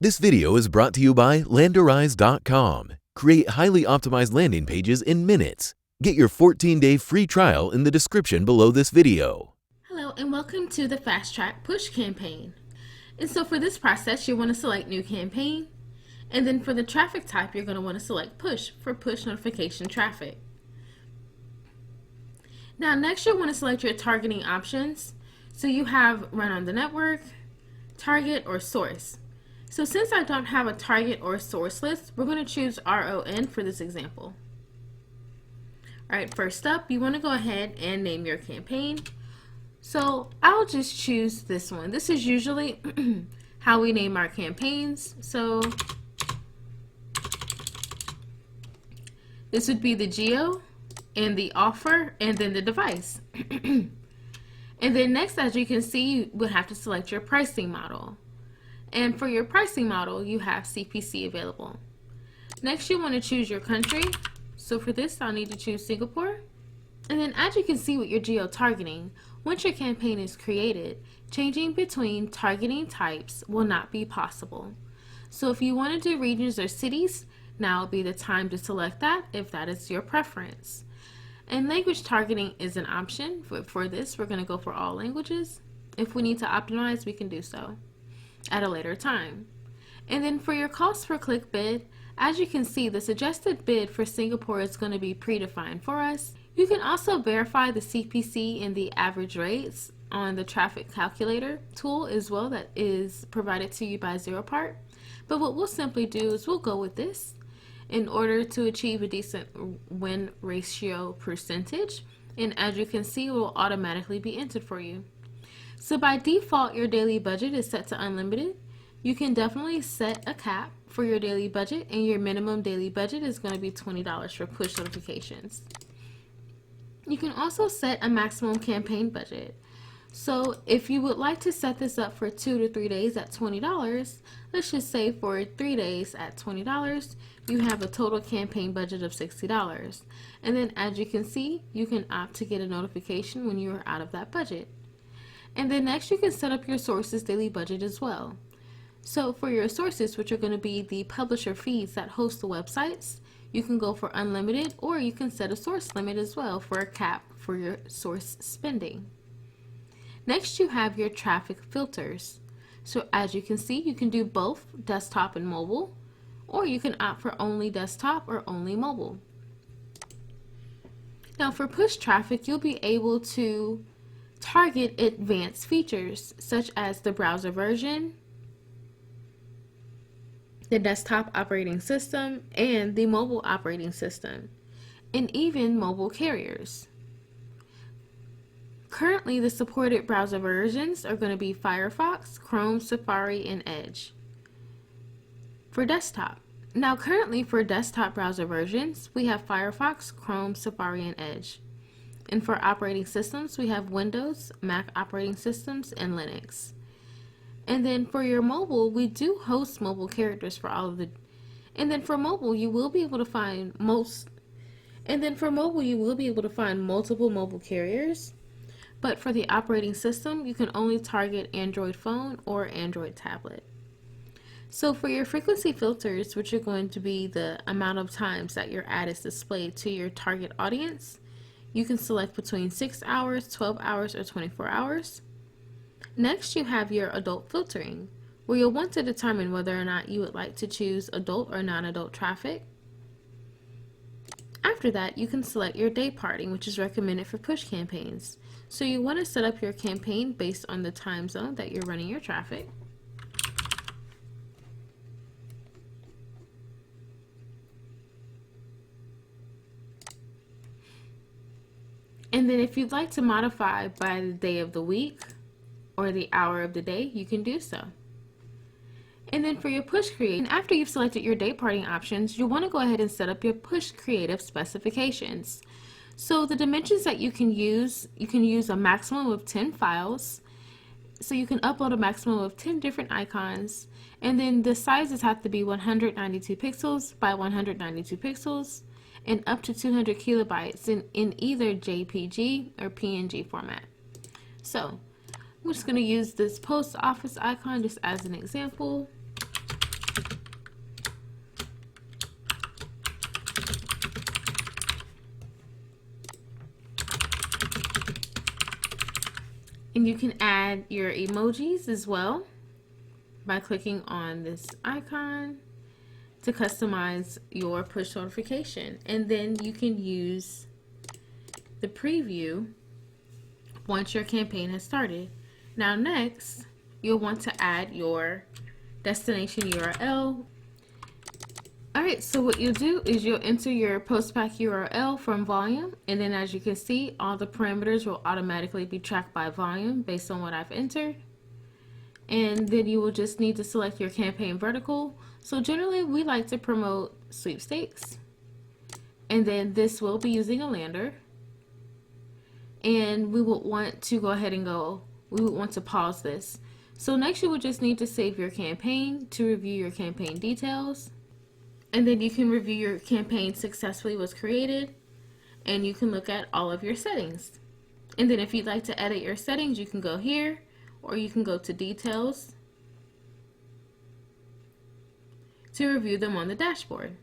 This video is brought to you by Landerize.com. Create highly optimized landing pages in minutes. Get your 14-day free trial in the description below this video. Hello and welcome to the FastTrack push campaign. And so for this process, you want to select new campaign. And then for the traffic type, you're going to want to select push for push notification traffic. Now next you'll want to select your targeting options. So you have run on the network, target, or source. So since I don't have a target or source list, we're going to choose RON for this example. Alright, first up, you want to go ahead and name your campaign. So I'll just choose this one. This is usually how we name our campaigns. So this would be the geo and the offer and then the device. And then next, as you can see, you would have to select your pricing model. And for your pricing model, you have CPC available. Next, you want to choose your country. So for this, I'll need to choose Singapore. And then as you can see with your geo-targeting, once your campaign is created, changing between targeting types will not be possible. So if you want to do regions or cities, now will be the time to select that if that is your preference. And language targeting is an option. For this, we're going to go for all languages. If we need to optimize, we can do so at a later time. And then for your cost per click bid, as you can see, the suggested bid for Singapore is going to be predefined for us. You can also verify the CPC and the average rates on the traffic calculator tool as well that is provided to you by Zeropark. But what we'll simply do is we'll go with this in order to achieve a decent win ratio percentage. And as you can see, it will automatically be entered for you. So by default, your daily budget is set to unlimited. You can definitely set a cap for your daily budget, and your minimum daily budget is going to be $20 for push notifications. You can also set a maximum campaign budget. So if you would like to set this up for 2 to 3 days at $20, let's just say for 3 days at $20, you have a total campaign budget of $60. And then as you can see, you can opt to get a notification when you are out of that budget. And then next you can set up your sources daily budget as well. So for your sources, which are going to be the publisher feeds that host the websites, you can go for unlimited, or you can set a source limit as well for a cap for your source spending. Next you have your traffic filters. So as you can see, you can do both desktop and mobile, or you can opt for only desktop or only mobile. Now for push traffic, you'll be able to target advanced features such as the browser version, the desktop operating system, and the mobile operating system, and even mobile carriers. Currently, the supported browser versions are going to be Firefox, Chrome, Safari, and Edge. For desktop. Now currently for desktop browser versions, we have Firefox, Chrome, Safari, and Edge. And for operating systems, we have Windows, Mac operating systems, and Linux. And then for your mobile, we do host mobile characters for all of the. And then for mobile, you will be able to find multiple mobile carriers. But for the operating system, you can only target Android phone or Android tablet. So for your frequency filters, which are going to be the amount of times that your ad is displayed to your target audience, you can select between 6 hours, 12 hours, or 24 hours. Next, you have your adult filtering, where you'll want to determine whether or not you would like to choose adult or non-adult traffic. After that, you can select your day parting, which is recommended for push campaigns. So you want to set up your campaign based on the time zone that you're running your traffic. And then if you'd like to modify by the day of the week or the hour of the day, you can do so. And then for your push create, and after you've selected your day parting options, you'll want to go ahead and set up your push creative specifications. So the dimensions that you can use a maximum of 10 files. So you can upload a maximum of 10 different icons. And then the sizes have to be 192 pixels by 192 pixels. And up to 200 kilobytes in either JPG or PNG format. So I'm just going to use this post office icon just as an example. And you can add your emojis as well by clicking on this icon to customize your push notification. And then you can use the preview once your campaign has started. Now next, you'll want to add your destination URL. Alright, so what you'll do is you'll enter your postpack URL from volume, and then as you can see, all the parameters will automatically be tracked by volume based on what I've entered. And then you will just need to select your campaign vertical. So generally we like to promote sweepstakes, and then this will be using a lander, and we would want to go ahead and we would want to pause this. So next you would just need to save your campaign to review your campaign details. And then you can review your campaign successfully was created, and you can look at all of your settings. And then if you'd like to edit your settings, you can go here, or you can go to details to review them on the dashboard.